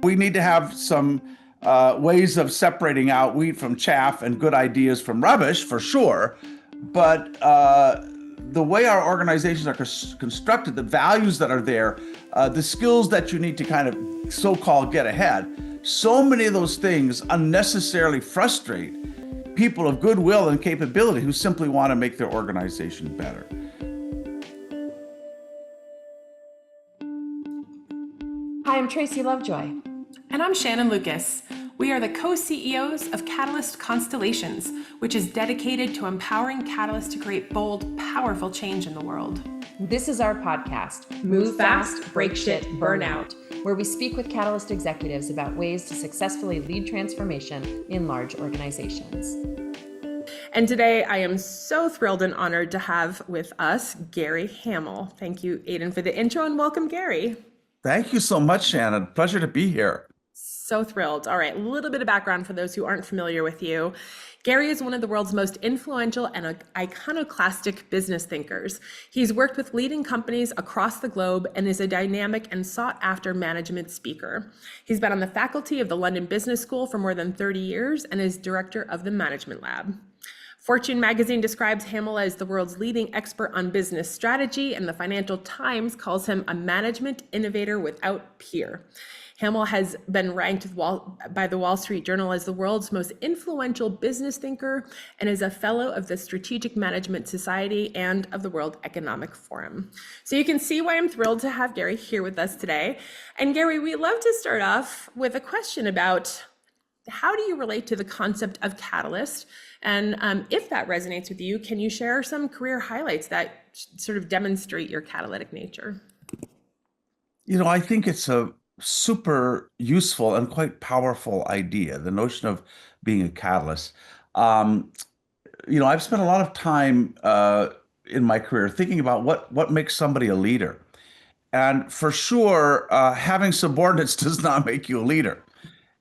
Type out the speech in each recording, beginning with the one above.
We need to have some ways of separating out wheat from chaff and good ideas from rubbish, for sure. But the way our organizations are constructed, the values that are there, the skills that you need to kind of so-called get ahead, so many of those things unnecessarily frustrate people of goodwill and capability who simply want to make their organization better. Hi, I'm Tracy Lovejoy. And I'm Shannon Lucas. We are the co-CEOs of Catalyst Constellations, which is dedicated to empowering Catalyst to create bold, powerful change in the world. This is our podcast, Move Fast, Break Shit, Burn Out, where we speak with Catalyst executives about ways to successfully lead transformation in large organizations. And today I am so thrilled and honored to have with us Gary Hamel. Thank you, Aidan, for the intro, and welcome, Gary. Thank you so much, Shannon. Pleasure to be here. So thrilled. All right, a little bit of background for those who aren't familiar with you. Gary is one of the world's most influential and iconoclastic business thinkers. He's worked with leading companies across the globe and is a dynamic and sought-after management speaker. He's been on the faculty of the London Business School for more than 30 years and is director of the Management Lab. Fortune magazine describes Hamel as the world's leading expert on business strategy, and the Financial Times calls him a management innovator without peer. Hamel has been ranked by the Wall Street Journal as the world's most influential business thinker and is a fellow of the Strategic Management Society and of the World Economic Forum. So you can see why I'm thrilled to have Gary here with us today. And Gary, we'd love to start off with a question about how do you relate to the concept of catalyst? And if that resonates with you, can you share some career highlights that sort of demonstrate your catalytic nature? You know, I think it's a super useful and quite powerful idea, the notion of being a catalyst. I've spent a lot of time in my career thinking about what makes somebody a leader. And for sure, having subordinates does not make you a leader.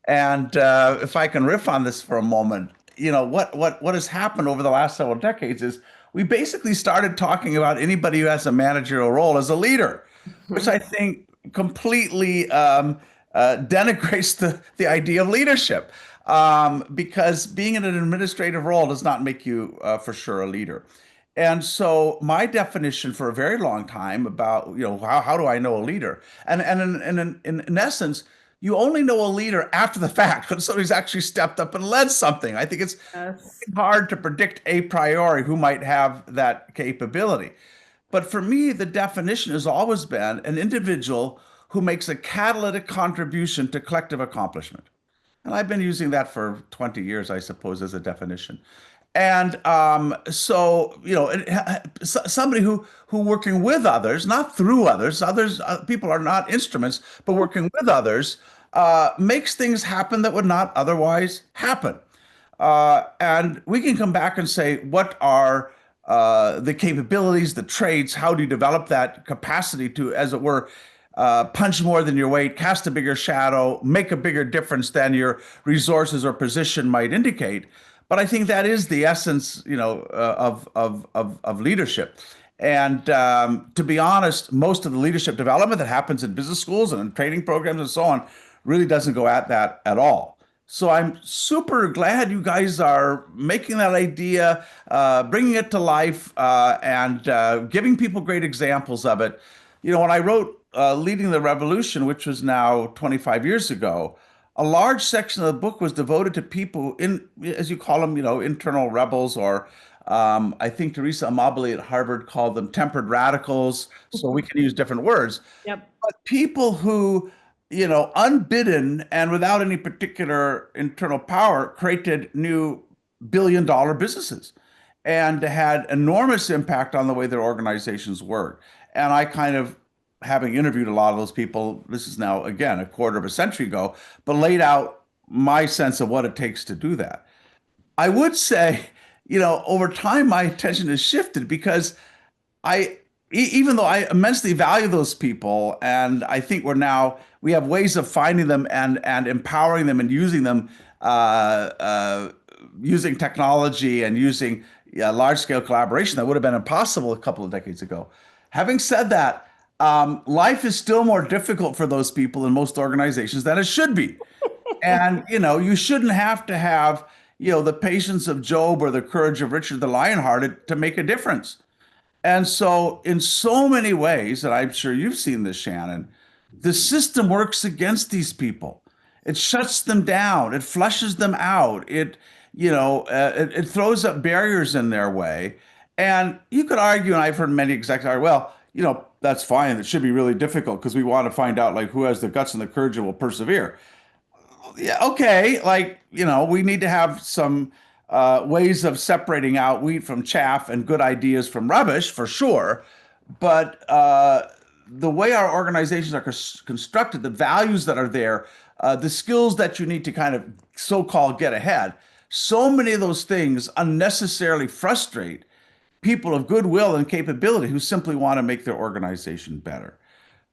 And if I can riff on this for a moment, what has happened over the last several decades is we basically started talking about anybody who has a managerial role as a leader, which I think completely denigrates the idea of leadership, because being in an administrative role does not make you for sure a leader. And so my definition for a very long time about how do I know a leader, and in essence, you only know a leader after the fact when somebody's actually stepped up and led something. I think it's hard to predict a priori who might have that capability. But for me, the definition has always been an individual who makes a catalytic contribution to collective accomplishment. And I've been using that for 20 years, I suppose, as a definition. And somebody who working with others, not through others, people are not instruments, but working with others, makes things happen that would not otherwise happen. And we can come back and say, what are the capabilities, the traits, how do you develop that capacity to, as it were, punch more than your weight, cast a bigger shadow, make a bigger difference than your resources or position might indicate. But I think that is the essence, of leadership. And to be honest, most of the leadership development that happens in business schools and in training programs and so on really doesn't go at that at all. So I'm super glad you guys are making that idea, bringing it to life, and giving people great examples of it. When I wrote Leading the Revolution, which was now 25 years ago, a large section of the book was devoted to people as you call them, internal rebels, or I think Teresa Amabile at Harvard called them tempered radicals. So we can use different words. Yep. But people who, unbidden and without any particular internal power, created new billion-dollar businesses and had enormous impact on the way their organizations work. And I kind of, having interviewed a lot of those people, this is now, again, a quarter of a century ago, but laid out my sense of what it takes to do that. I would say, over time, my attention has shifted because even though I immensely value those people, and I think we have ways of finding them and empowering them and using them, using technology and using large-scale collaboration that would have been impossible a couple of decades ago. Having said that, life is still more difficult for those people in most organizations than it should be. And, you shouldn't have to have, the patience of Job or the courage of Richard the Lionhearted to make a difference. And so, in so many ways, and I'm sure you've seen this, Shannon, the system works against these people. It shuts them down. It flushes them out. It throws up barriers in their way. And you could argue, and I've heard many executives argue, well, that's fine. It should be really difficult because we want to find out like who has the guts and the courage and will persevere. Yeah, okay. Like, we need to have some ways of separating out wheat from chaff and good ideas from rubbish for sure. But the way our organizations are constructed, the values that are there, the skills that you need to kind of so-called get ahead, so many of those things unnecessarily frustrate people of goodwill and capability who simply want to make their organization better.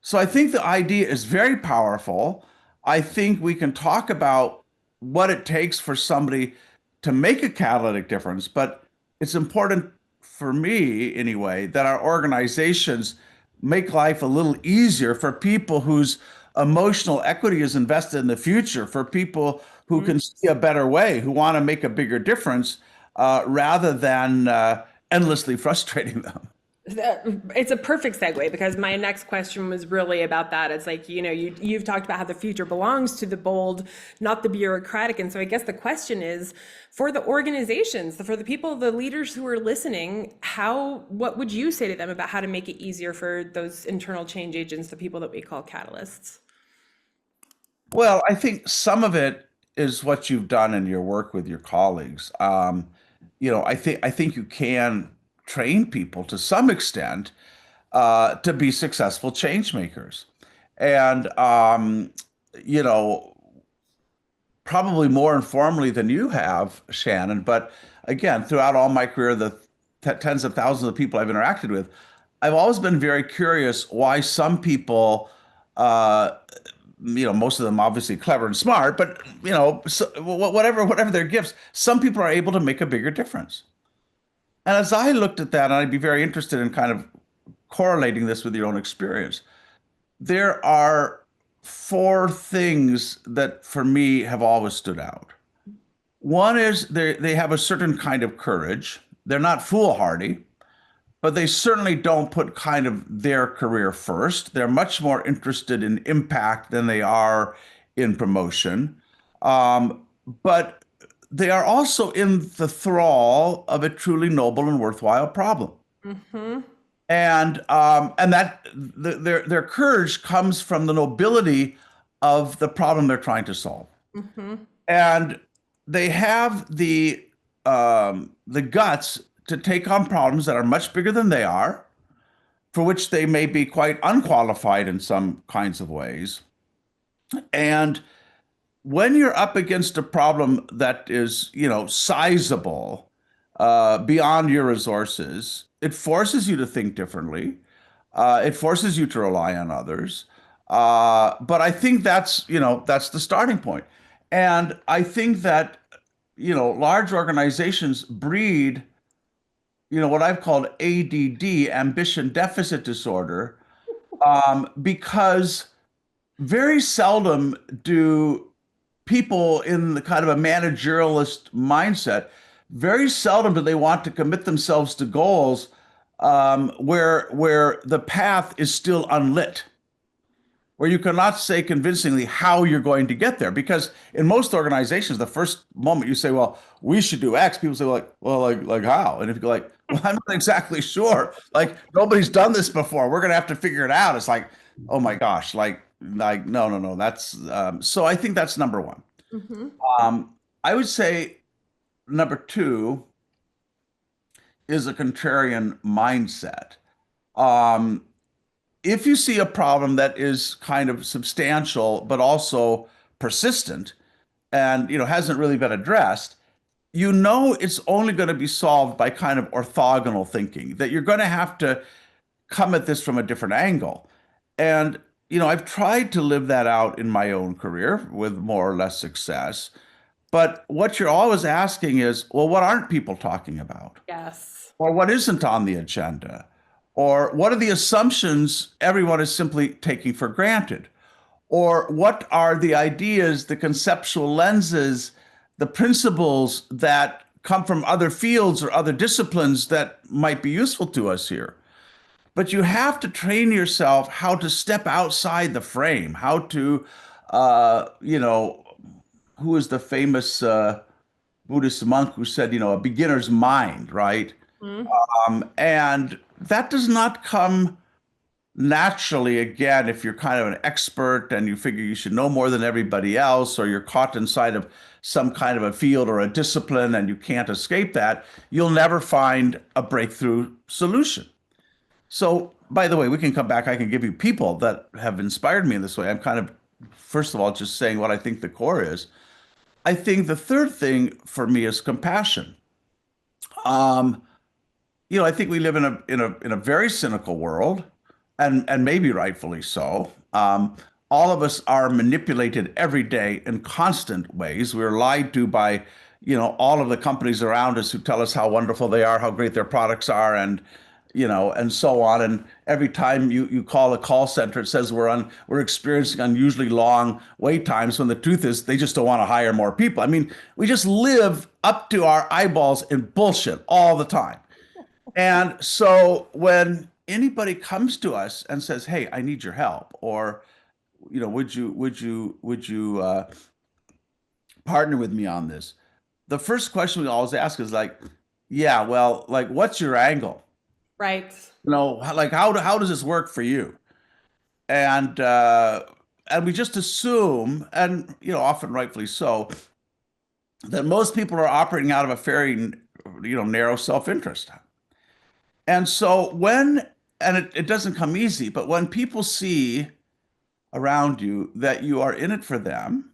So I think the idea is very powerful. I think we can talk about what it takes for somebody to make a catalytic difference, but it's important for me anyway that our organizations make life a little easier for people whose emotional equity is invested in the future, for people who can see a better way, who want to make a bigger difference, rather than endlessly frustrating them. It's a perfect segue because my next question was really about that. It's like, you've talked about how the future belongs to the bold, not the bureaucratic. And so I guess the question is for the organizations, for the people, the leaders who are listening, what would you say to them about how to make it easier for those internal change agents, the people that we call catalysts? Well, I think some of it is what you've done in your work with your colleagues. I think you can train people to some extent to be successful change makers, and you know, probably more informally than you have, Shannon. But again, throughout all my career, the tens of thousands of people I've interacted with, I've always been very curious why some people, most of them obviously clever and smart, but so, whatever their gifts, some people are able to make a bigger difference. And as I looked at that, and I'd be very interested in kind of correlating this with your own experience, there are four things that for me have always stood out. One is they have a certain kind of courage. They're not foolhardy, but they certainly don't put kind of their career first. They're much more interested in impact than they are in promotion. But they are also in the thrall of a truly noble and worthwhile problem. And that their courage comes from the nobility of the problem they're trying to solve. And they have the guts to take on problems that are much bigger than they are, for which they may be quite unqualified in some kinds of ways. And when you're up against a problem that is, sizable, beyond your resources, it forces you to think differently. It forces you to rely on others. But I think that's the starting point. And I think that, large organizations breed, what I've called ADD, ambition deficit disorder, because very seldom do people in the kind of a managerialist mindset, very seldom do they want to commit themselves to goals where the path is still unlit, where you cannot say convincingly how you're going to get there. Because in most organizations, the first moment you say, well, we should do X, people say, like how? And if you go like, well, I'm not exactly sure. Like, nobody's done this before. We're going to have to figure it out. It's like, oh my gosh, no. That's so I think that's number one. I would say number two is a contrarian mindset. If you see a problem that is kind of substantial, but also persistent and, hasn't really been addressed, it's only going to be solved by kind of orthogonal thinking, that you're going to have to come at this from a different angle. And, I've tried to live that out in my own career with more or less success. But what you're always asking is, well, what aren't people talking about? Yes. Or what isn't on the agenda? Or what are the assumptions everyone is simply taking for granted? Or what are the ideas, the conceptual lenses, the principles that come from other fields or other disciplines that might be useful to us here? But you have to train yourself how to step outside the frame, how to, you know, who is the famous Buddhist monk who said, a beginner's mind, right? Mhm. And that does not come naturally, again, if you're kind of an expert and you figure you should know more than everybody else, or you're caught inside of some kind of a field or a discipline and you can't escape that, you'll never find a breakthrough solution. So, by the way, we can come back. I can give you people that have inspired me in this way. I'm kind of, first of all, just saying what I think the core is. I think the third thing for me is compassion. Um, I think we live in a very cynical world, and maybe rightfully so. All of us are manipulated every day in constant ways. We're lied to by, all of the companies around us who tell us how wonderful they are, how great their products are, and so on. And every time you call a call center, it says we're experiencing unusually long wait times, when the truth is they just don't want to hire more people. I mean, we just live up to our eyeballs in bullshit all the time. And so when anybody comes to us and says, "Hey, I need your help," or, would you partner with me on this? The first question we always ask is like, "Yeah, well, like, what's your angle? Right. Like, how does this work for you?" And we just assume, and often rightfully so, that most people are operating out of a very, narrow self-interest. And so and it doesn't come easy, but when people see around you that you are in it for them,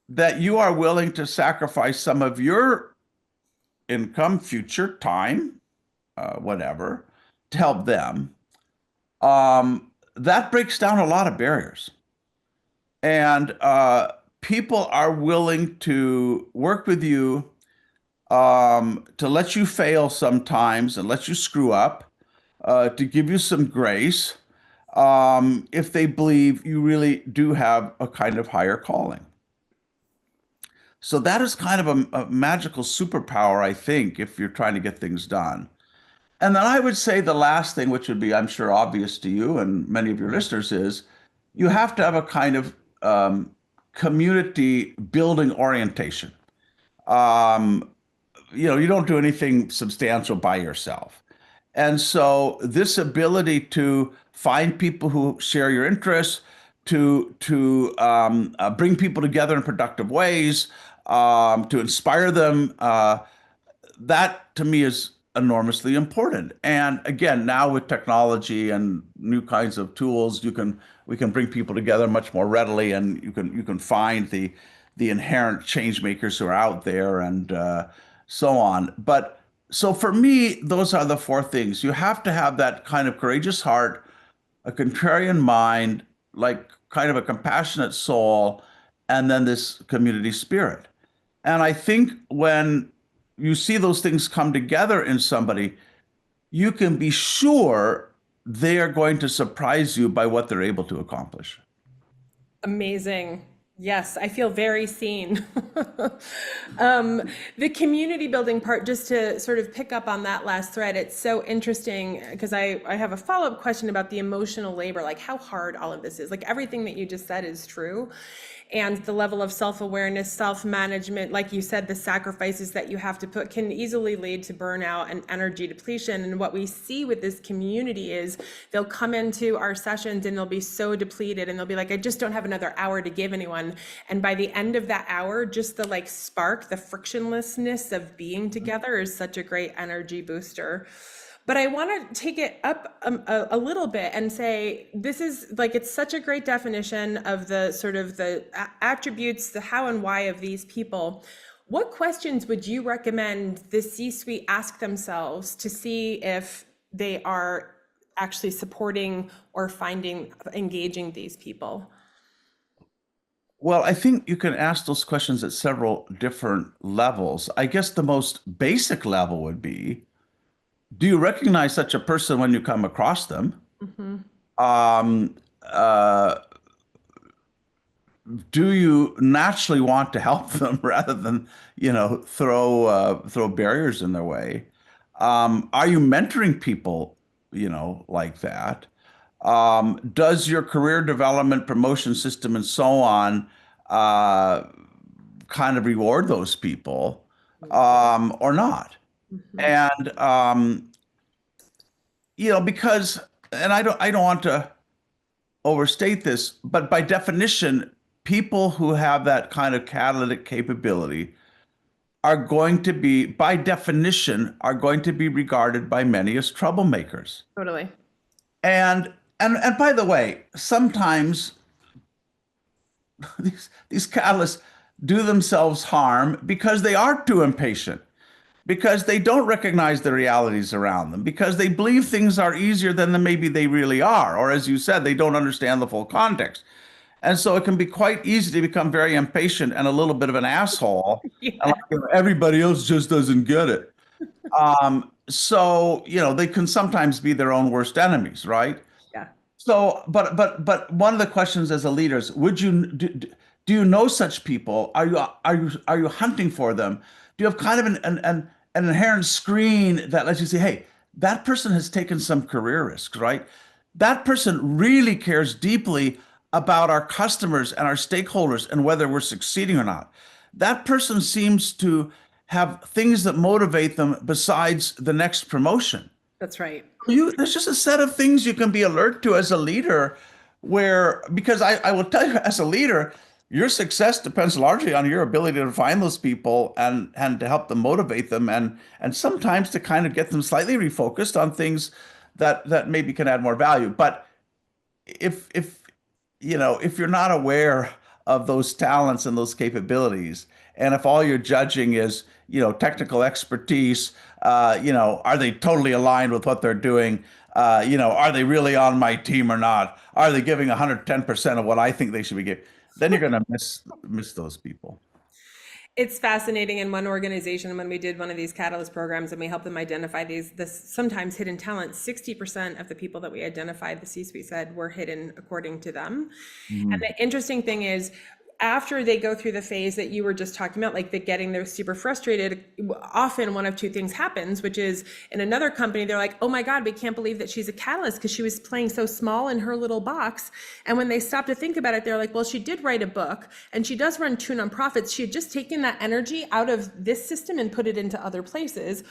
that you are willing to sacrifice some of your income, future, time, whatever, to help them, that breaks down a lot of barriers. And people are willing to work with you, to let you fail sometimes and let you screw up, to give you some grace, if they believe you really do have a kind of higher calling. So that is kind of a magical superpower, I think, if you're trying to get things done. And then I would say the last thing, which would be, I'm sure, obvious to you and many of your listeners, is you have to have a kind of community building orientation. Um, you don't do anything substantial by yourself. And so this ability to find people who share your interests, to bring people together in productive ways, to inspire them, that to me is enormously important. And again, now with technology and new kinds of tools, we can bring people together much more readily, and you can find the inherent change makers who are out there, and so on. But so for me, those are the four things. You have to have that kind of courageous heart, a contrarian mind, like kind of a compassionate soul, and then this community spirit. And I think when you see those things come together in somebody, you can be sure they are going to surprise you by what they're able to accomplish. Amazing. Yes, I feel very seen. The community building part, just to sort of pick up on that last thread, it's so interesting because I have a follow-up question about the emotional labor, like how hard all of this is. Like everything that you just said is true. And the level of self-awareness, self-management, like you said, the sacrifices that you have to put can easily lead to burnout and energy depletion. And what we see with this community is they'll come into our sessions and they'll be so depleted and they'll be like, I just don't have another hour to give anyone. And by the end of that hour, just the like spark, the frictionlessness of being together is such a great energy booster. But I want to take it up a little bit and say, this is like, it's such a great definition of the sort of the attributes, the how and why of these people. What questions would you recommend the C-suite ask themselves to see if they are actually supporting or engaging these people? Well, I think you can ask those questions at several different levels. I guess the most basic level would be, Do you recognize such a person when you come across them? Hmm. Um, uh, do you naturally want to help them rather than, throw barriers in their way? Are you mentoring people, like that? Does your career development, promotion system, and so on, uh, kind of reward those people, or not? Hmm. And because, and I don't want to overstate this, but by definition, people who have that kind of catalytic capability are going to be, by definition, are going to be regarded by many as troublemakers. Totally. And by the way, sometimes these catalysts do themselves harm because they are too impatient, because they don't recognize the realities around them, because they believe things are easier than maybe they really are, or as you said, they don't understand the full context. And so it can be quite easy to become very impatient and a little bit of an asshole. And Yeah. everybody else just doesn't get it. So, they can sometimes be their own worst enemies, right? Yeah. So, but one of the questions as a leader is, do you know such people? Are you hunting for them? Do you have kind of an inherent screen that lets you say, hey, that person has taken some career risks, right? That person really cares deeply about our customers and our stakeholders and whether we're succeeding or not. That person seems to have things that motivate them besides the next promotion. That's right. There's just a set of things you can be alert to as a leader, because I will tell you, as a leader, your success depends largely on your ability to find those people and to help them, motivate them, and sometimes to kind of get them slightly refocused on things that maybe can add more value. But if you're not aware of those talents and those capabilities, and if all you're judging is, technical expertise, are they totally aligned with what they're doing? Are they really on my team or not? Are they giving 110% of what I think they should be giving? Then you're going to miss those people. It's fascinating. In one organization, when we did one of these catalyst programs and we helped them identify this sometimes hidden talent, 60% of the people that we identified, the C-suite said, were hidden according to them. And Mhm. the interesting thing is, after they go through the phase that you were just talking about, like the getting they're super frustrated, often one of two things happens, which is in another company, they're like, oh my God, we can't believe that she's a catalyst because she was playing so small in her little box. And when they stop to think about it, they're like, well, she did write a book and she does run two nonprofits. She had just taken that energy out of this system and put it into other places.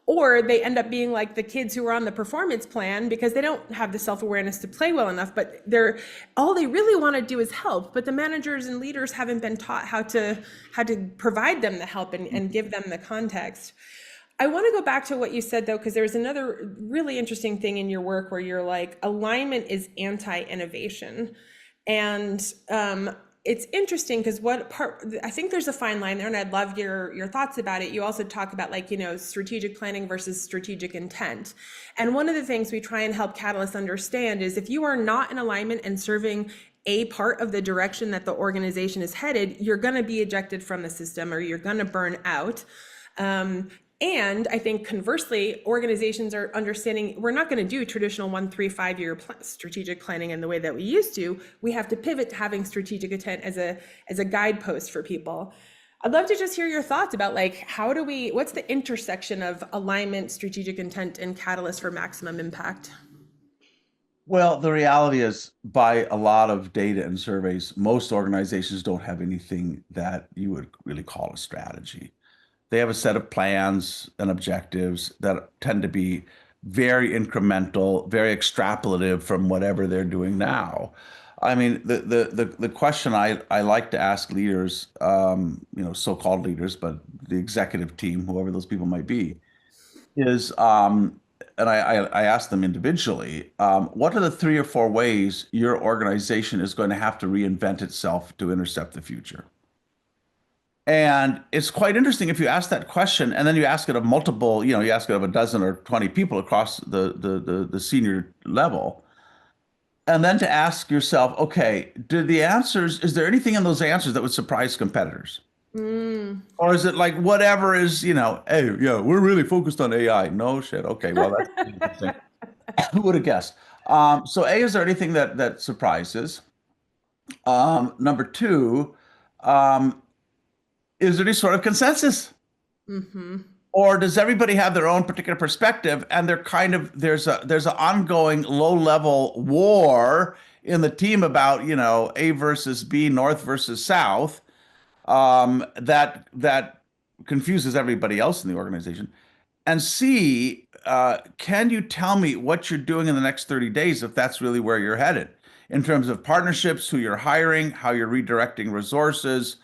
Or they end up being like the kids who are on the performance plan because they don't have the self-awareness to play well enough, but all they really want to do is help, but the managers and leaders haven't been taught how to provide them the help and give them the context. I want to go back to what you said though, because there's another really interesting thing in your work where you're like, alignment is anti-innovation. And it's interesting because I think there's a fine line there, and I'd love your thoughts about it. You also talk about strategic planning versus strategic intent. And one of the things we try and help catalysts understand is if you are not in alignment and serving a part of the direction that the organization is headed, you're going to be ejected from the system or you're going to burn out. And I think conversely, organizations are understanding we're not going to do traditional 1, 3, 5 year strategic planning in the way that we used to. We have to pivot to having strategic intent as a guidepost for people. I'd love to just hear your thoughts about what's the intersection of alignment, strategic intent, and catalyst for maximum impact? Well, the reality is, by a lot of data and surveys, most organizations don't have anything that you would really call a strategy. They have a set of plans and objectives that tend to be very incremental, very extrapolative from whatever they're doing now. I mean, the question I like to ask leaders, so-called leaders, but the executive team, whoever those people might be, is, and I ask them individually, what are the 3 or 4 ways your organization is going to have to reinvent itself to intercept the future? And it's quite interesting if you ask that question and then you ask it of multiple, you ask it of a dozen or 20 people across the senior level. And then to ask yourself, okay, is there anything in those answers that would surprise competitors? Mm. Or is it like whatever is, hey, yeah, we're really focused on AI. No shit. Okay, well, that's interesting. Who would have guessed? So A, is there anything that surprises? Number two, um, is there any sort of consensus? Mm-hmm. Or does everybody have their own particular perspective and they're kind of there's an ongoing low level war in the team about, A versus B, North versus South, that confuses everybody else in the organization. And C, can you tell me what you're doing in the next 30 days if that's really where you're headed in terms of partnerships, who you're hiring, how you're redirecting resources,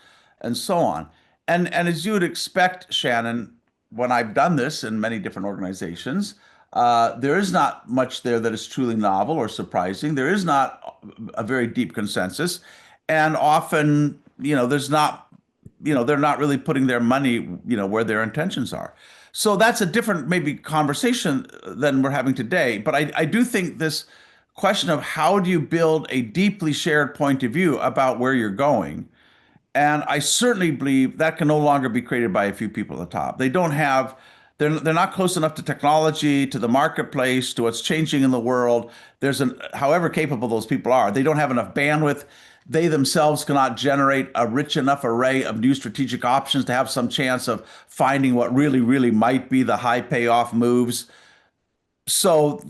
and so on. And as you would expect, Shannon, when I've done this in many different organizations, there is not much there that is truly novel or surprising. There is not a very deep consensus. And often, there's not, they're not really putting their money, where their intentions are. So that's a different maybe conversation than we're having today. But I do think this question of how do you build a deeply shared point of view about where you're going, and I certainly believe that can no longer be created by a few people at the top. They don't have, they're not close enough to technology, to the marketplace, to what's changing in the world. However capable those people are, they don't have enough bandwidth. They themselves cannot generate a rich enough array of new strategic options to have some chance of finding what really, really might be the high payoff moves. So,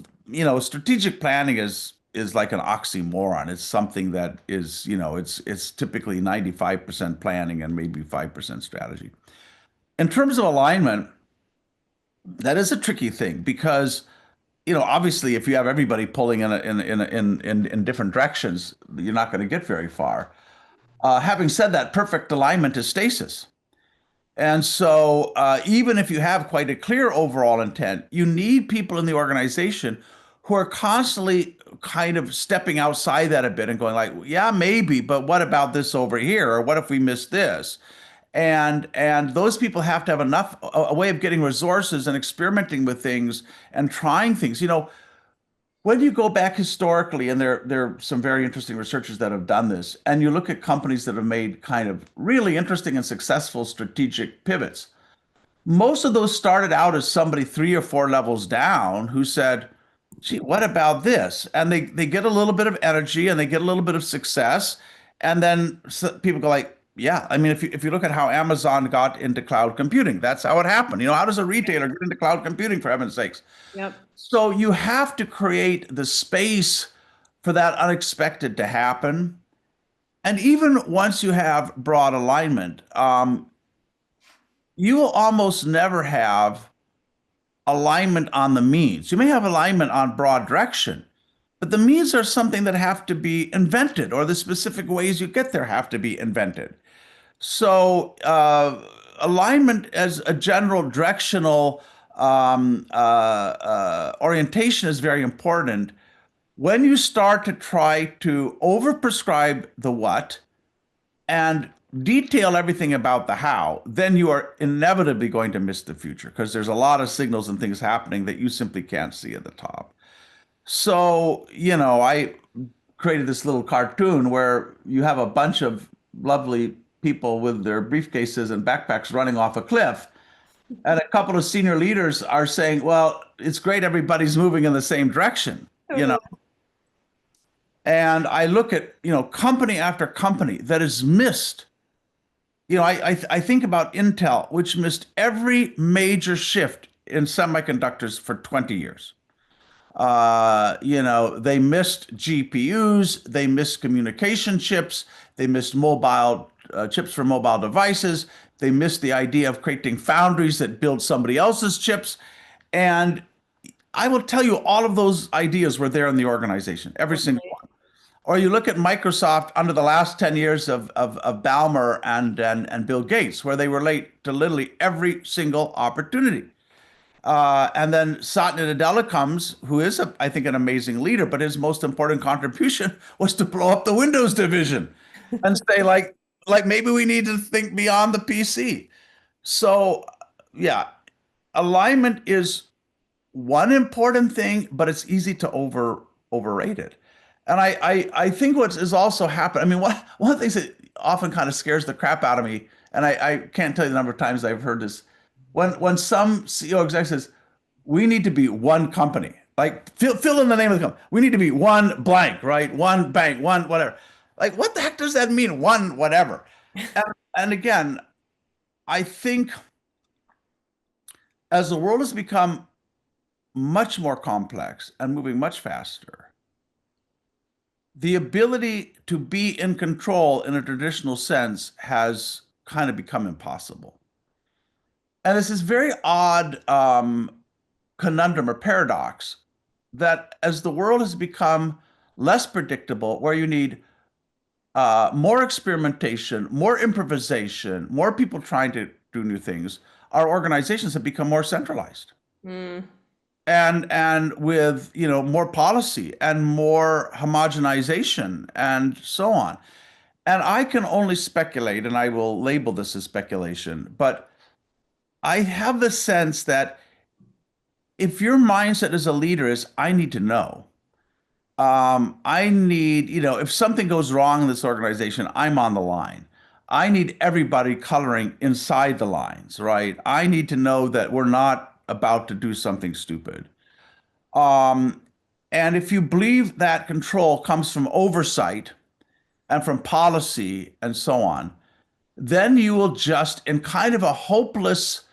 strategic planning is like an oxymoron. It's something that is, it's typically 95% planning and maybe 5% strategy. In terms of alignment, that is a tricky thing because, obviously if you have everybody pulling in different directions, you're not going to get very far. Having said that, perfect alignment is stasis. And so, even if you have quite a clear overall intent, you need people in the organization who are constantly kind of stepping outside that a bit and going like, yeah, maybe, but what about this over here? Or what if we miss this? And those people have to have enough a way of getting resources and experimenting with things and trying things. When you go back historically, and there are some very interesting researchers that have done this, and you look at companies that have made kind of really interesting and successful strategic pivots, most of those started out as somebody 3 or 4 levels down who said, gee, what about this? And they get a little bit of energy and they get a little bit of success. And then people go like, yeah, I mean, if you look at how Amazon got into cloud computing, that's how it happened. How does a retailer get into cloud computing, for heaven's sakes? Yep. So you have to create the space for that unexpected to happen. And even once you have broad alignment, you will almost never have alignment on the means. You may have alignment on broad direction, but the means are something that have to be invented, or the specific ways you get there have to be invented. So alignment as a general directional orientation is very important. When you start to try to overprescribe the what and detail everything about the how, then you are inevitably going to miss the future because there's a lot of signals and things happening that you simply can't see at the top. So, I created this little cartoon where you have a bunch of lovely people with their briefcases and backpacks running off a cliff. And a couple of senior leaders are saying, well, it's great everybody's moving in the same direction. And I look at, company after company that has missed. I think about Intel, which missed every major shift in semiconductors for 20 years. They missed GPUs, they missed communication chips, they missed mobile chips for mobile devices, they missed the idea of creating foundries that build somebody else's chips. And I will tell you, all of those ideas were there in the organization, every single one. Or you look at Microsoft under the last 10 years of Ballmer and Bill Gates, where they were late to literally every single opportunity. And then Satya Nadella comes, who is, I think, an amazing leader, but his most important contribution was to blow up the Windows division and say, like maybe we need to think beyond the PC. So, yeah, alignment is one important thing, but it's easy to overrate it. And I think what is also happening, I mean, one of the things that often kind of scares the crap out of me and I can't tell you the number of times I've heard this. When some CEO exec says, we need to be one company, like fill in the name of the company. We need to be one blank, right? One bank, one whatever. Like, what the heck does that mean? One whatever. And, and again, I think as the world has become much more complex and moving much faster, the ability to be in control in a traditional sense has kind of become impossible. And it's this very odd conundrum or paradox that as the world has become less predictable, where you need more experimentation, more improvisation, more people trying to do new things, our organizations have become more centralized. And with more policy and more homogenization and so on. And I can only speculate, and I will label this as speculation, but I have the sense that if your mindset as a leader is, I need to know, I need, if something goes wrong in this organization, I'm on the line. I need everybody coloring inside the lines, right? I need to know that we're not about to do something stupid. Um, and if you believe that control comes from oversight and from policy and so on, then you will just, in kind of a hopeless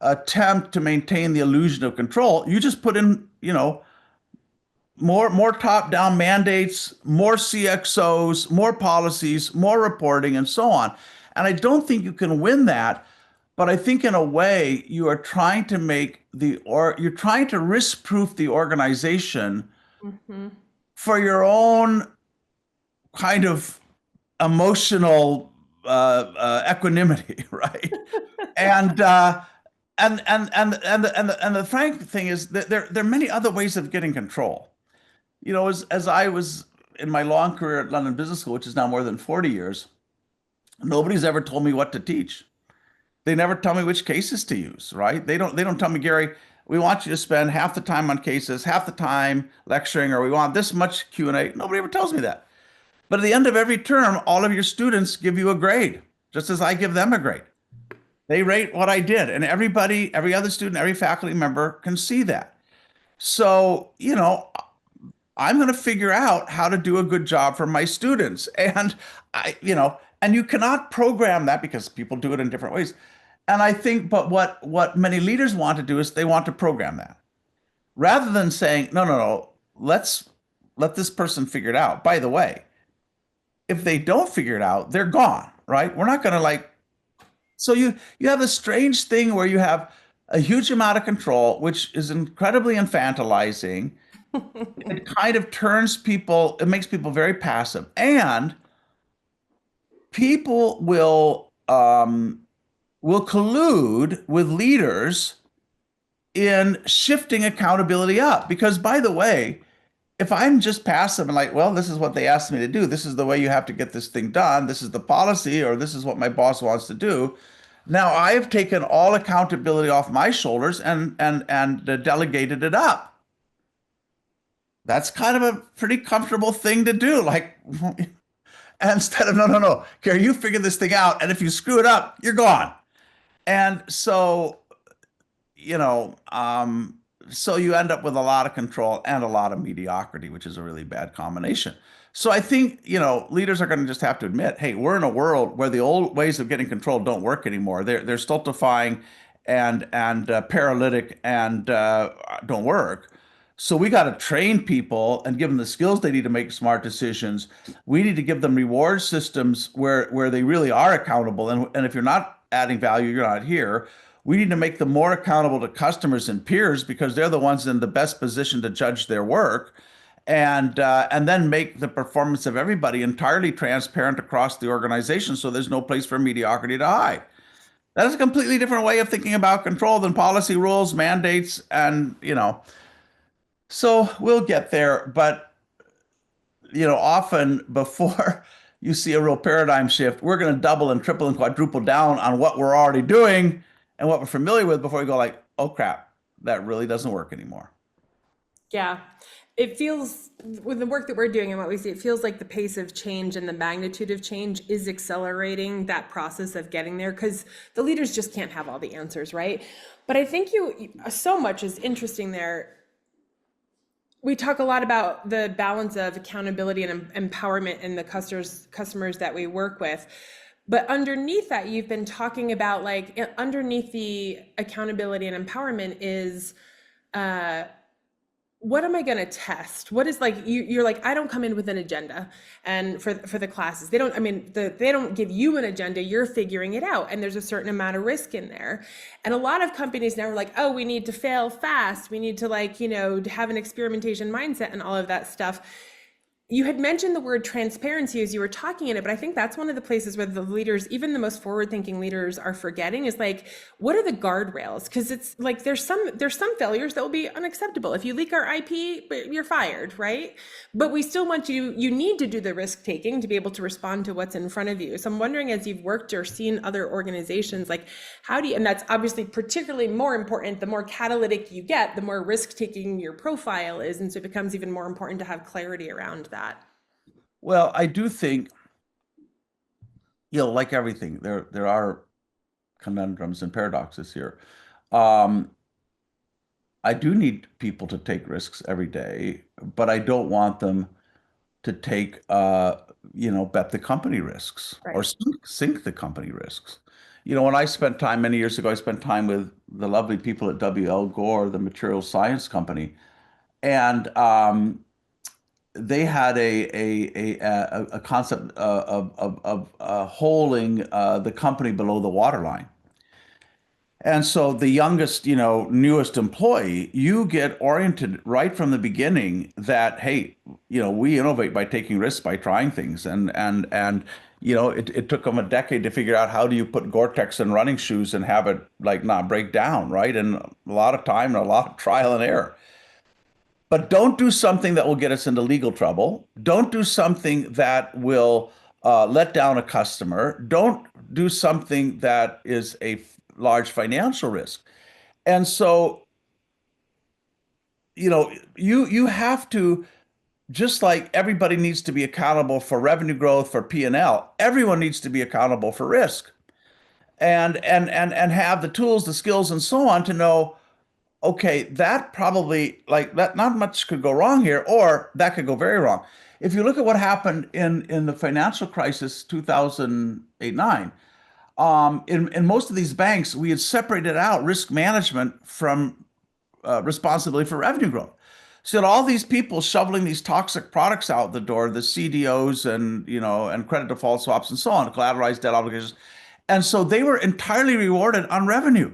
attempt to maintain the illusion of control, you just put in, more top-down mandates, more CXOs, more policies, more reporting, and so on. And I don't think you can win that, but I think in a way you are trying to you're trying to risk-proof the organization for your own kind of emotional equanimity, right? and the frank thing is that there are many other ways of getting control. As I was in my long career at London Business School, which is now more than 40 years, nobody's ever told me what to teach. They never tell me which cases to use, right? They don't tell me, Gary, we want you to spend half the time on cases, half the time lecturing, or we want this much Q&A. Nobody ever tells me that. But at the end of every term, all of your students give you a grade, just as I give them a grade. They rate what I did, and everybody, every other student, every faculty member can see that. So, I'm going to figure out how to do a good job for my students. And and you cannot program that because people do it in different ways. And I think, but what many leaders want to do is they want to program that rather than saying, no, no, no, let's let this person figure it out. By the way, if they don't figure it out, they're gone, right? We're not going to so you have a strange thing where you have a huge amount of control, which is incredibly infantilizing. It kind of it makes people very passive. And people will collude with leaders in shifting accountability up. Because by the way, if I'm just passive and like, well, this is what they asked me to do, this is the way you have to get this thing done, this is the policy, or this is what my boss wants to do. Now I have taken all accountability off my shoulders and delegated it up. That's kind of a pretty comfortable thing to do. Like, instead of, no, no, no, Gary, you figure this thing out. And if you screw it up, you're gone. And so, so you end up with a lot of control and a lot of mediocrity, which is a really bad combination. So I think, leaders are going to just have to admit, hey, we're in a world where the old ways of getting control don't work anymore. They're stultifying and paralytic and don't work. So we got to train people and give them the skills they need to make smart decisions. We need to give them reward systems where they really are accountable. And if you're not adding value, you're not here. We need to make them more accountable to customers and peers because they're the ones in the best position to judge their work. And then make the performance of everybody entirely transparent across the organization so there's no place for mediocrity to hide. That is a completely different way of thinking about control than policy, rules, mandates, and, so we'll get there, but often before you see a real paradigm shift, we're going to double and triple and quadruple down on what we're already doing and what we're familiar with before we go like, oh crap, that really doesn't work anymore. Yeah. it feels, with the work that we're doing and what we see, it feels like the pace of change and the magnitude of change is accelerating that process of getting there, because the leaders just can't have all the answers, right? But I think so much is interesting there. We talk a lot about the balance of accountability and empowerment in the customers that we work with. But underneath that, you've been talking about, like, underneath the accountability and empowerment is, what am I going to test? What is, like, you're like, I don't come in with an agenda. And for the classes, they don't, I mean, they don't give you an agenda, you're figuring it out. And there's a certain amount of risk in there. And a lot of companies now are like, oh, we need to fail fast. We need to, like, have an experimentation mindset and all of that stuff. You had mentioned the word transparency as you were talking in it, but I think that's one of the places where the leaders, even the most forward-thinking leaders, are forgetting, is like, what are the guardrails? Because it's like there's some failures that will be unacceptable. If you leak our IP, you're fired, right? But we still want you need to do the risk taking to be able to respond to what's in front of you. So I'm wondering, as you've worked or seen other organizations, like, how do you, and that's obviously particularly more important, the more catalytic you get, the more risk taking your profile is, and so it becomes even more important to have clarity around that. Well, I do think, like everything, there are conundrums and paradoxes here. I do need people to take risks every day, but I don't want them to take, bet the company risks or Right. sink the company risks. When I spent time many years ago, I spent time with the lovely people at W.L. Gore, the material science company, and they had a concept of holding the company below the waterline. And so the youngest, newest employee, you get oriented right from the beginning that, hey, we innovate by taking risks, by trying things. And it took them a decade to figure out how do you put Gore-Tex in running shoes and have it, like, not break down, right? And a lot of time and a lot of trial and error. But don't do something that will get us into legal trouble. Don't do something that will let down a customer. Don't do something that is a large financial risk. And so, you have to, just like everybody needs to be accountable for revenue growth, for P&L, everyone needs to be accountable for risk and have the tools, the skills, and so on to know, okay, that probably, like, that not much could go wrong here, or that could go very wrong. If you look at what happened in the financial crisis, 2008, 9, in most of these banks, we had separated out risk management from responsibility for revenue growth. So you had all these people shoveling these toxic products out the door, the CDOs and credit default swaps and so on, collateralized debt obligations. And so they were entirely rewarded on revenue.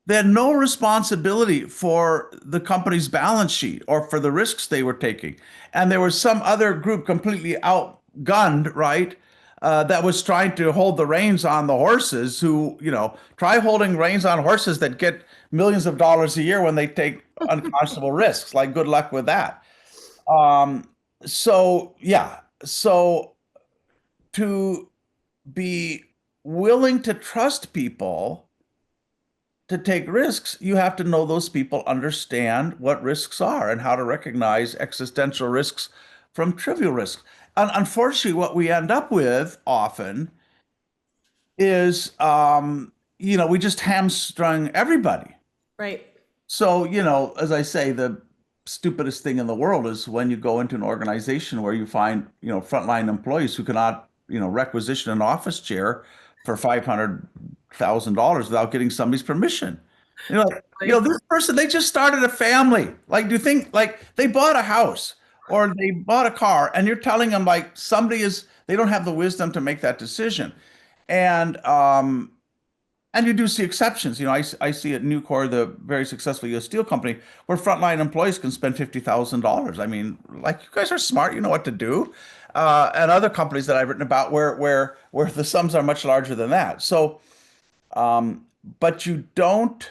They had no responsibility for the company's balance sheet or for the risks they were taking. And there was some other group completely outgunned, right? That was trying to hold the reins on the horses who, try holding reins on horses that get millions of dollars a year when they take unconscionable risks. Like, good luck with that. So, yeah. So to be willing to trust people to take risks, you have to know those people understand what risks are and how to recognize existential risks from trivial risks. And unfortunately, what we end up with often is, we just hamstrung everybody. Right. So, as I say, the stupidest thing in the world is when you go into an organization where you find, frontline employees who cannot, requisition an office chair for $500,000 without getting somebody's permission. This person, they just started a family. Like, do you think, like, they bought a house or they bought a car, and you're telling them, like, they don't have the wisdom to make that decision. And you do see exceptions. I see at Nucor, the very successful U.S. steel company, where frontline employees can spend $50,000. I mean, like, you guys are smart, you know what to do. And other companies that I've written about where the sums are much larger than that. So, but you don't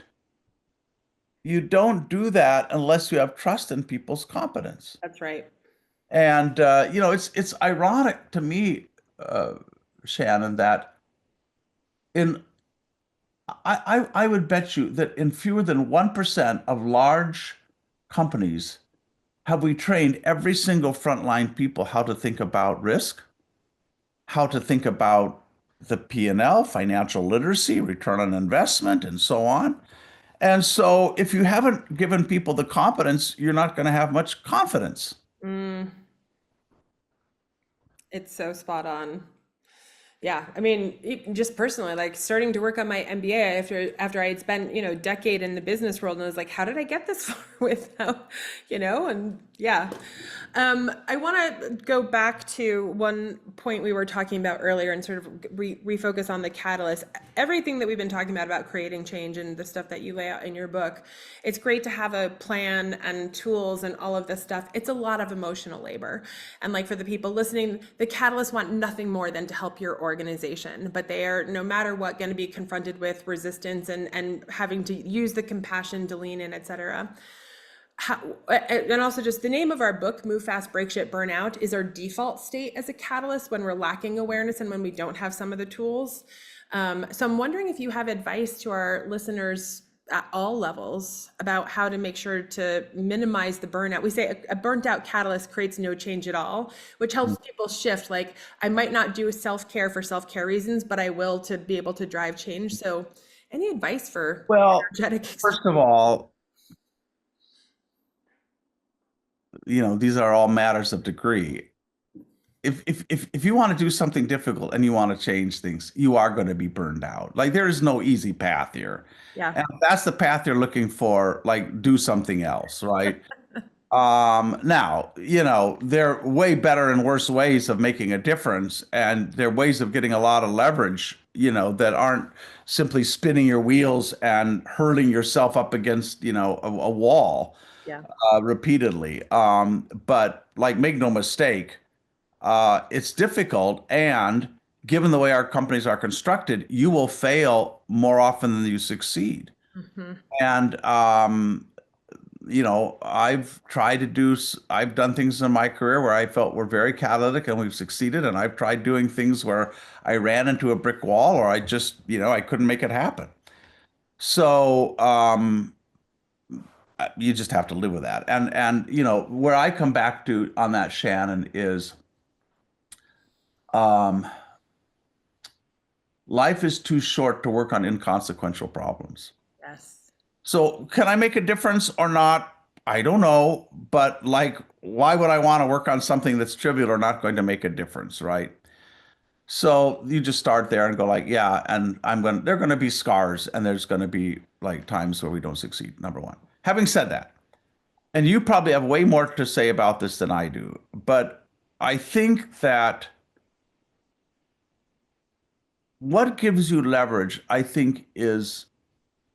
do that unless you have trust in people's competence. That's right. And it's ironic to me, Shannon, that in I would bet you that in fewer than 1% of large companies have we trained every single frontline people how to think about risk, how to think about the P&L, financial literacy, return on investment, and so on. And so if you haven't given people the competence, you're not going to have much confidence. Mm, it's so spot on. Yeah, I mean, just personally, like starting to work on my MBA after I had spent, decade in the business world, and I was like, how did I get this far without, and yeah. I want to go back to one point we were talking about earlier and sort of refocus on the catalyst. Everything that we've been talking about creating change and the stuff that you lay out in your book, it's great to have a plan and tools and all of this stuff. It's a lot of emotional labor. And like for the people listening, the catalysts want nothing more than to help your organization, but they are, no matter what, going to be confronted with resistance and having to use the compassion to lean in, et cetera. And also just the name of our book, Move Fast, Break Shit, Burn Out, is our default state as a catalyst when we're lacking awareness and when we don't have some of the tools. So I'm wondering if you have advice to our listeners at all levels about how to make sure to minimize the burnout. We say a burnt out catalyst creates no change at all, which helps people shift. Like, I might not do self-care for self-care reasons, but I will to be able to drive change. So any advice for Well, energetic? first of all, these are all matters of degree. If you want to do something difficult and you want to change things, you are going to be burned out. Like, there is no easy path here. Yeah. And if that's the path you're looking for, like, do something else, right? Now, there are way better and worse ways of making a difference, and there are ways of getting a lot of leverage, that aren't simply spinning your wheels and hurling yourself up against, a wall Yeah. repeatedly. But like, make no mistake, it's difficult, and given the way our companies are constructed, you will fail more often than you succeed. Mm-hmm. And I've done things in my career where I felt were very catalytic and we've succeeded. And I've tried doing things where I ran into a brick wall or I just, I couldn't make it happen. So, you just have to live with that. And, where I come back to on that, Shannon, is, life is too short to work on inconsequential problems. Yes. So can I make a difference or not? I don't know, but like, why would I want to work on something that's trivial or not going to make a difference, right? So you just start there and go like, yeah, and there are going to be scars and there's going to be like times where we don't succeed, number one. Having said that, and you probably have way more to say about this than I do, but I think that what gives you leverage, I think, is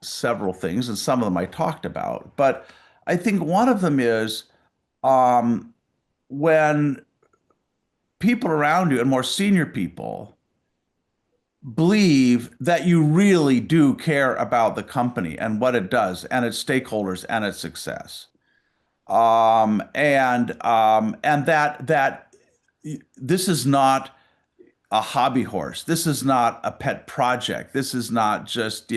several things, and some of them I talked about. But I think one of them is, when people around you and more senior people believe that you really do care about the company and what it does and its stakeholders and its success. And that this is not a hobby horse. This is not a pet project. This is not just,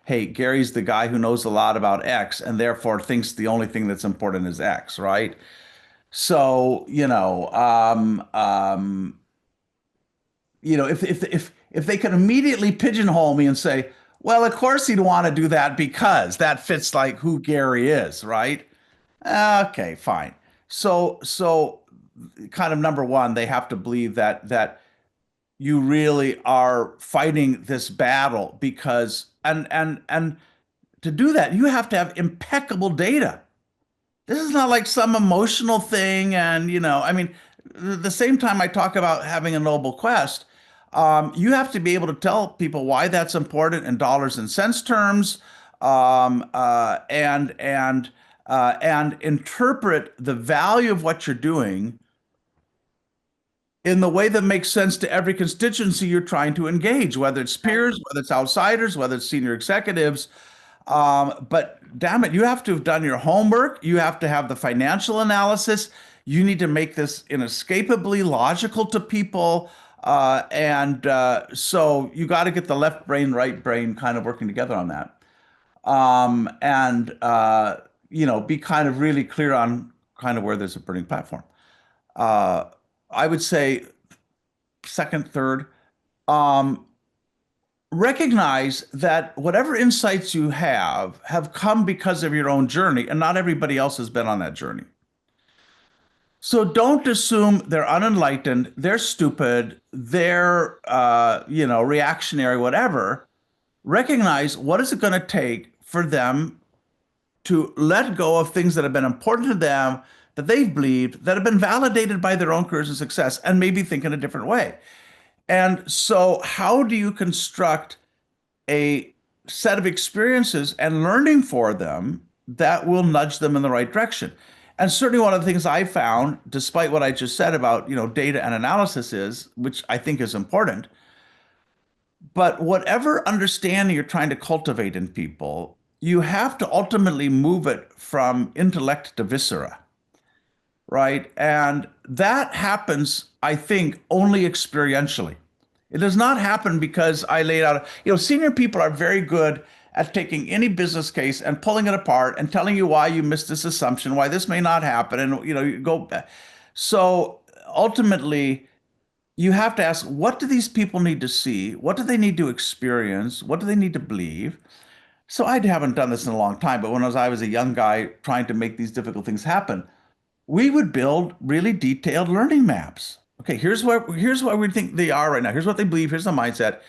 hey, Gary's the guy who knows a lot about X and therefore thinks the only thing that's important is X, right? So, if they can immediately pigeonhole me and say, well, of course he'd want to do that because that fits like who Gary is, right? Okay, fine. So kind of number one, they have to believe that you really are fighting this battle because and to do that, you have to have impeccable data. This is not like some emotional thing. And, I mean, the same time I talk about having a noble quest, you have to be able to tell people why that's important in dollars and cents terms, and interpret the value of what you're doing in the way that makes sense to every constituency you're trying to engage, whether it's peers, whether it's outsiders, whether it's senior executives. But damn it, you have to have done your homework. You have to have the financial analysis. You need to make this inescapably logical to people. So you got to get the left brain, right brain kind of working together on that. And be kind of really clear on kind of where there's a burning platform. Uh, I would say second, third, um, recognize that whatever insights you have come because of your own journey, and not everybody else has been on that journey. So don't assume they're unenlightened, they're stupid, they're reactionary, whatever. Recognize what is it going to take for them to let go of things that have been important to them, that they've believed, that have been validated by their own careers and success, and maybe think in a different way. And so, how do you construct a set of experiences and learning for them that will nudge them in the right direction? And certainly one of the things I found, despite what I just said about, data and analysis is, which I think is important, but whatever understanding you're trying to cultivate in people, you have to ultimately move it from intellect to viscera, right? And that happens, I think, only experientially. It does not happen because I laid out, senior people are very good at taking any business case and pulling it apart and telling you why you missed this assumption, why this may not happen. And, you go. So ultimately, you have to ask, what do these people need to see? What do they need to experience? What do they need to believe? So I haven't done this in a long time, but when I was a young guy trying to make these difficult things happen, we would build really detailed learning maps. Okay, here's where we think they are right now. Here's what they believe. Here's the mindset.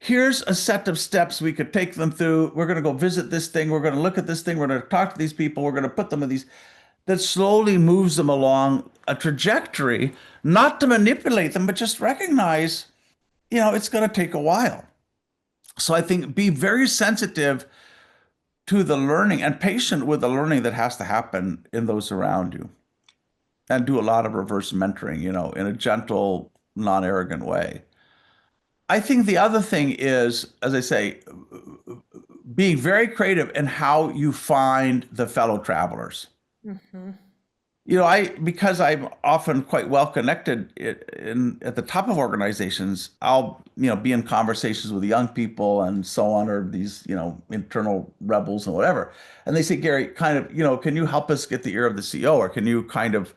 Here's a set of steps we could take them through. We're going to go visit this thing. We're going to look at this thing. We're going to talk to these people. We're going to put them in these that slowly moves them along a trajectory, not to manipulate them, but just recognize, it's going to take a while. So I think be very sensitive to the learning and patient with the learning that has to happen in those around you. And do a lot of reverse mentoring, in a gentle, non-arrogant way. I think the other thing is, as I say, being very creative in how you find the fellow travelers. Mm-hmm. Because I'm often quite well connected at the top of organizations, I'll, be in conversations with young people and so on, or these, internal rebels and whatever. And they say, Gary, kind of, can you help us get the ear of the CEO, or can you kind of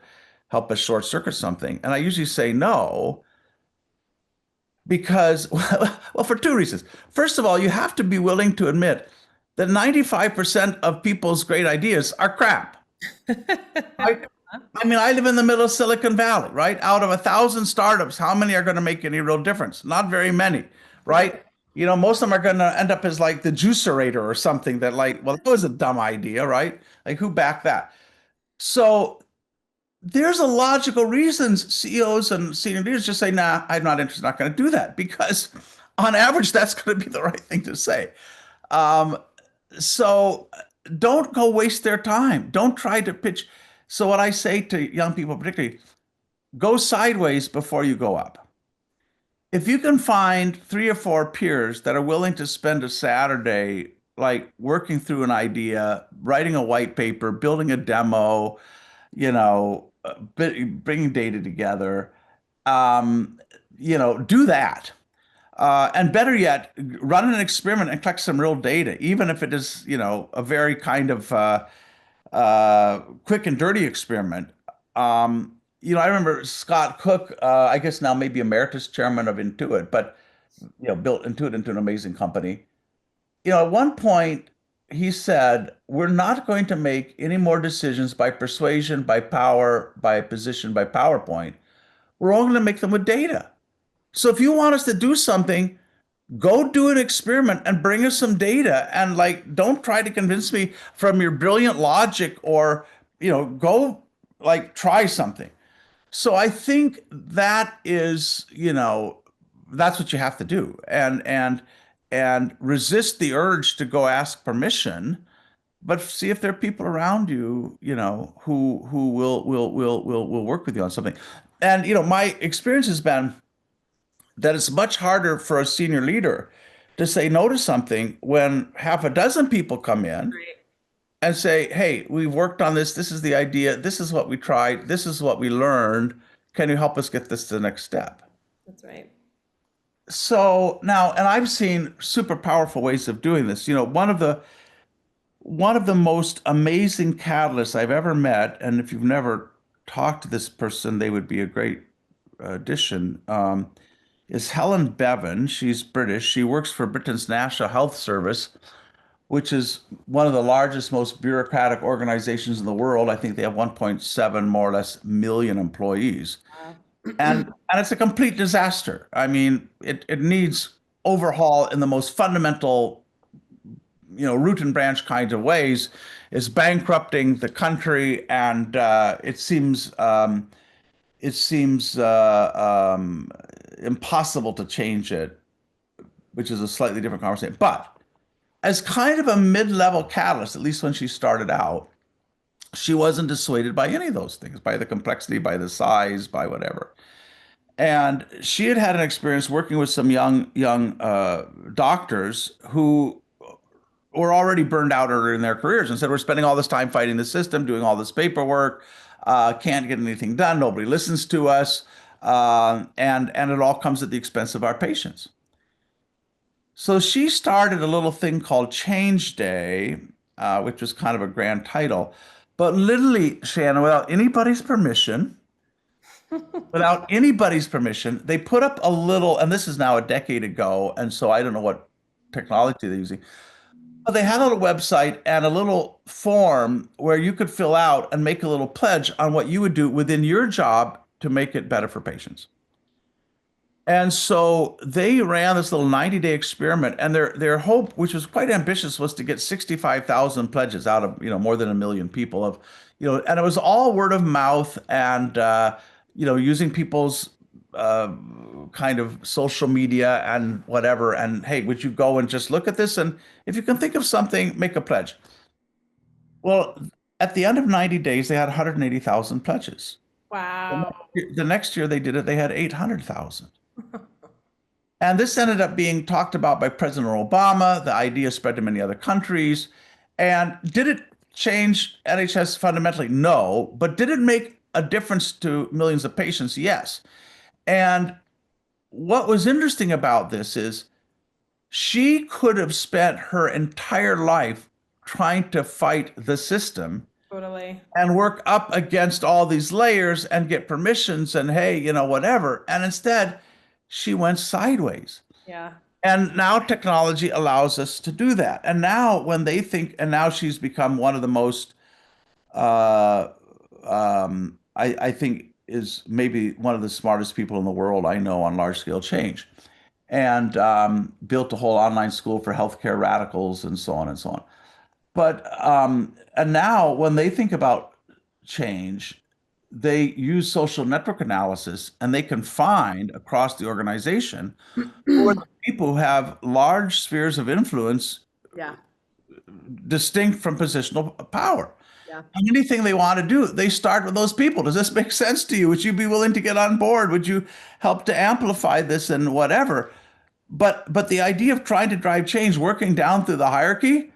help us short circuit something? And I usually say no, because, well, for two reasons. First of all, you have to be willing to admit that 95% of people's great ideas are crap. Right? I mean, I live in the middle of Silicon Valley, right? Out of 1,000 startups, how many are going to make any real difference? Not very many, right? Most of them are going to end up as like the juicerator or something that well, that was a dumb idea, right? Like, who backed that? So there's a logical reasons CEOs and senior leaders just say, nah, I'm not interested, not going to do that, because on average, that's going to be the right thing to say. So don't go waste their time. Don't try to pitch. So what I say to young people particularly, go sideways before you go up. If you can find 3 or 4 peers that are willing to spend a Saturday like working through an idea, writing a white paper, building a demo, bringing data together, do that. And better yet, run an experiment and collect some real data, even if it is, a very kind of quick and dirty experiment. I remember Scott Cook, I guess now maybe emeritus chairman of Intuit, but built Intuit into an amazing company. At one point he said, "We're not going to make any more decisions by persuasion, by power, by position, by PowerPoint. We're all going to make them with data. So if you want us to do something, go do an experiment and bring us some data, and don't try to convince me from your brilliant logic, or go try something." So I think that is, that's what you have to do, and resist the urge to go ask permission, but see if there are people around you, who will work with you on something. And my experience has been that it's much harder for a senior leader to say no to something when half a dozen people come in Right. and say, "Hey, we've worked on this. This is the idea. This is what we tried. This is what we learned. Can you help us get this to the next step?" That's right. So now, and I've seen super powerful ways of doing this. One of the one of the most amazing catalysts I've ever met, and if you've never talked to this person, they would be a great addition, is Helen Bevan. She's British. She works for Britain's National Health Service, which is one of the largest, most bureaucratic organizations in the world. I think they have 1.7 more or less million employees. And it's a complete disaster. I mean, it needs overhaul in the most fundamental, root and branch kinds of ways. Is bankrupting the country, and it seems impossible to change it, which is a slightly different conversation. But as kind of a mid-level catalyst, at least when she started out, she wasn't dissuaded by any of those things, by the complexity, by the size, by whatever. And she had had an experience working with some young doctors who were already burned out earlier in their careers and said, "We're spending all this time fighting the system, doing all this paperwork, can't get anything done. Nobody listens to us, and it all comes at the expense of our patients." So she started a little thing called Change Day, which was kind of a grand title, but literally, Shannon, without anybody's permission, they put up a little, and this is now a decade ago, and so I don't know what technology they're using, but they had a little website and a little form where you could fill out and make a little pledge on what you would do within your job to make it better for patients. And so they ran this little 90-day experiment, and their hope, which was quite ambitious, was to get 65,000 pledges out of, more than a million people and it was all word of mouth and using people's kind of social media and whatever. And hey, would you go and just look at this? And if you can think of something, make a pledge. Well, at the end of 90 days, they had 180,000 pledges. Wow. The next year they did it, they had 800,000. And this ended up being talked about by President Obama. The idea spread to many other countries. And did it change NHS fundamentally? No. But did it make a difference to millions of patients? Yes. And what was interesting about this is she could have spent her entire life trying to fight the system Totally. and work up against all these layers and get permissions and hey, whatever. And instead, she went sideways. Yeah. And now technology allows us to do that. And now when they think, and now she's become one of the most, I think is maybe one of the smartest people in the world I know on large scale change, and built a whole online school for healthcare radicals and so on and so on. But and now when they think about change, they use social network analysis, and they can find across the organization who are the people who have large spheres of influence Yeah. distinct from positional power. Yeah. And anything they want to do, they start with those people. Does this make sense to you? Would you be willing to get on board? Would you help to amplify this and whatever? But the idea of trying to drive change, working down through the hierarchy,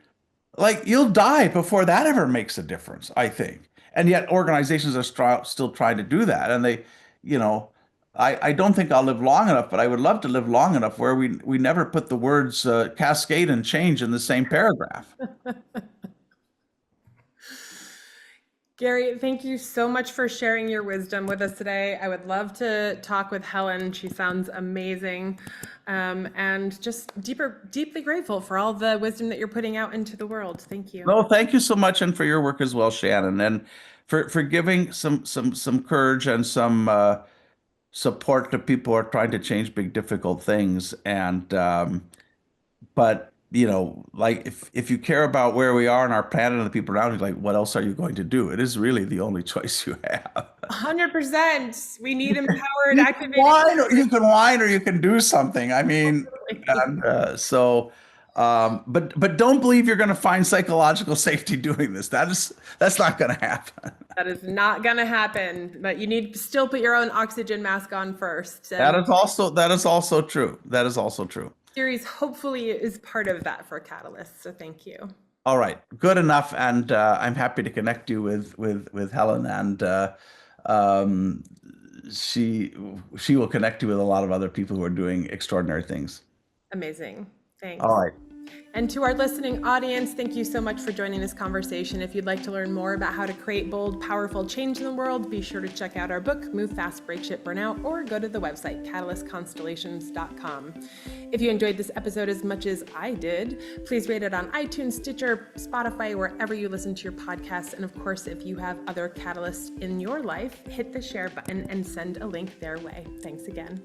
like you'll die before that ever makes a difference, I think. And yet organizations are still trying to do that. And they, I don't think I'll live long enough, but I would love to live long enough where we never put the words cascade and change in the same paragraph. Gary, thank you so much for sharing your wisdom with us today. I would love to talk with Helen. She sounds amazing. And just deeply grateful for all the wisdom that you're putting out into the world. Thank you. No, thank you so much, and for your work as well, Shannon, and for giving some courage and some support to people who are trying to change big, difficult things. And but like if you care about where we are on our planet and the people around you, like what else are you going to do? It is really the only choice you have. 100%. We need empowered, activated. You can whine or you can do something. I mean, and, but don't believe you're going to find psychological safety doing this. That's not going to happen. That is not going to happen. But you need to still put your own oxygen mask on first. And That is also true. That is also true. series hopefully is part of that for Catalyst. So thank you. All right, good enough. And I'm happy to connect you with Helen, and she will connect you with a lot of other people who are doing extraordinary things. Amazing. Thanks. All right. And to our listening audience, thank you so much for joining this conversation. If you'd like to learn more about how to create bold, powerful change in the world, be sure to check out our book, Move Fast, Break Shit, Burn Out, or go to the website, catalystconstellations.com. If you enjoyed this episode as much as I did, please rate it on iTunes, Stitcher, Spotify, wherever you listen to your podcasts. And of course, if you have other catalysts in your life, hit the share button and send a link their way. Thanks again.